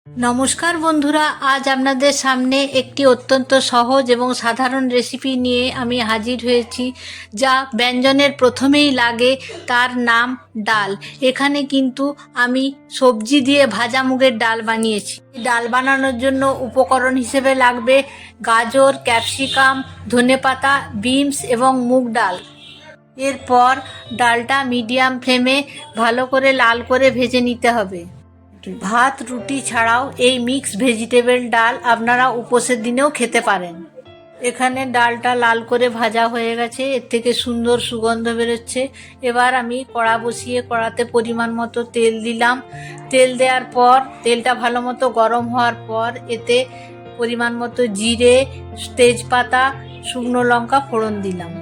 নমস্কার বন্ধুরা, আজ আপনাদের সামনে একটি অত্যন্ত সহজ এবং সাধারণ রেসিপি নিয়ে আমি হাজির হয়েছি, যা ব্যঞ্জনের প্রথমেই লাগে, তার নাম ডাল। এখানে কিন্তু আমি সবজি দিয়ে ভাজা মুগের ডাল বানিয়েছি। ডাল বানানোর জন্য উপকরণ হিসেবে লাগবে গাজর, ক্যাপসিকাম, ধনেপাতা, বিনস এবং মুগ ডাল। এরপর ডালটা মিডিয়াম ফ্লেমে ভালো করে লাল করে ভেজে নিতে হবে। ভাত রুটি ছাড়াও এই মিক্স ভেজিটেবল ডাল আপনারা উপোসের দিনেও খেতে পারেন। এখানে ডালটা লাল করে ভাজা হয়ে গেছে, এর থেকে সুন্দর সুগন্ধ বেরোচ্ছে। এবার আমি কড়া বসিয়ে কড়াতে পরিমাণ মতো তেল দিলাম। তেল দেওয়ার পর তেলটা ভালো মতো গরম হওয়ার পর এতে পরিমাণ মতো জিরে, তেজপাতা, শুকনো লঙ্কা ফোড়ন দিলাম।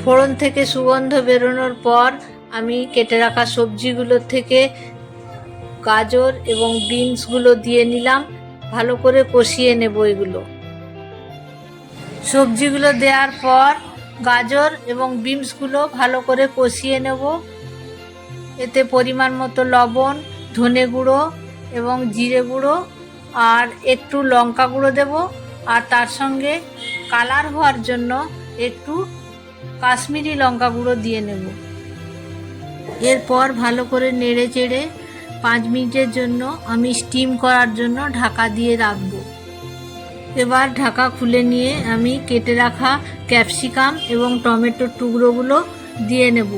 ফোড়ন থেকে সুগন্ধ বেরোনোর পর আমি কেটে রাখা সবজিগুলোর থেকে গাজর এবং বিনসগুলো দিয়ে নিলাম। ভালো করে কষিয়ে নেব এগুলো। সবজিগুলো দেওয়ার পর গাজর এবং বিনসগুলো ভালো করে কষিয়ে নেব। এতে পরিমাণ মতো লবণ, ধনে গুঁড়ো এবং জিরে গুঁড়ো আর একটু লঙ্কা গুঁড়ো দেব। আর তার সঙ্গে কালার হওয়ার জন্য একটু কাশ্মীরি লঙ্কা গুঁড়ো দিয়ে নেব। এরপর ভালো করে নেড়ে চেড়ে 5 মিনিটের জন্য আমি স্টিম করার জন্য ঢাকা দিয়ে রাখব। এবার ঢাকা খুলে নিয়ে আমি কেটে রাখা ক্যাপসিকাম এবং টমেটোর টুকরোগুলো দিয়ে নেব।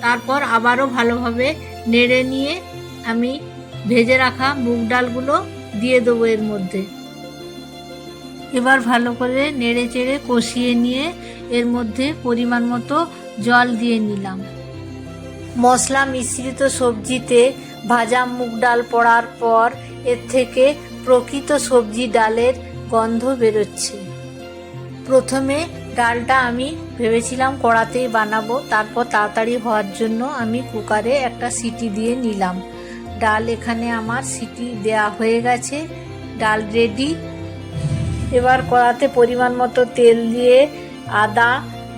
তারপর আবারও ভালোভাবে নেড়ে নিয়ে আমি ভেজে রাখা মুগ ডালগুলো দিয়ে দেবো এর মধ্যে। এবার ভালো করে নেড়ে চেড়ে কষিয়ে নিয়ে এর মধ্যে পরিমাণ মতো জল দিয়ে নিলাম। মশলা মিশ্রিত সবজিতে ভাজা মুগ ডাল পড়ার পর এর থেকে প্রকৃত সবজি ডালের গন্ধ বেরোচ্ছে। প্রথমে ডালটা আমি ভেবেছিলাম কড়াতেই বানাবো, তারপর তাড়াতাড়ি হওয়ার জন্য আমি কুকারে একটা সিটি দিয়ে নিলাম। ডাল এখানে আমার সিটি দেয়া হয়ে গেছে, ডাল রেডি। এবার কড়াতে পরিমাণ মতো তেল দিয়ে আদা,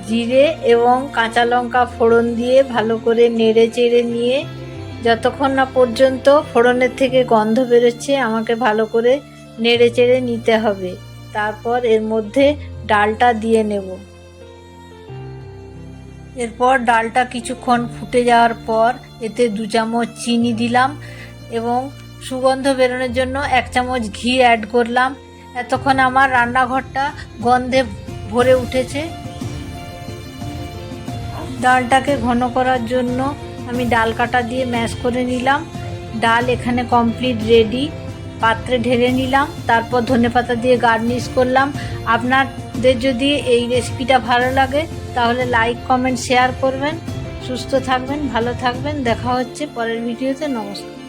জিরে এবং কাঁচা লঙ্কা ফোড়ন দিয়ে ভালো করে নেড়ে চেড়ে নিয়ে যতক্ষণ না পর্যন্ত ফোড়নের থেকে গন্ধ বেরোচ্ছে আমাকে ভালো করে নেড়ে চেড়ে নিতে হবে। তারপর এর মধ্যে ডালটা দিয়ে নেব। এরপর ডালটা কিছুক্ষণ ফুটে যাওয়ার পর এতে 2 চামচ চিনি দিলাম এবং সুগন্ধ বেরোনোর জন্য 1 চামচ ঘি অ্যাড করলাম। এতক্ষণ আমার রান্নাঘরটা গন্ধে ভরে উঠেছে। ডালটাকে ঘন করার জন্য আমি ডাল কাটা দিয়ে ম্যাশ করে নিলাম। ডাল এখানে কমপ্লিট রেডি। পাত্রে ঢেলে নিলাম, তারপর ধনেপাতা দিয়ে গার্নিশ করলাম। আপনাদের যদি এই রেসিপিটা ভালো লাগে তাহলে লাইক, কমেন্ট, শেয়ার করবেন। সুস্থ থাকবেন, ভালো থাকবেন। দেখা হচ্ছে পরের ভিডিওতে। নমস্কার।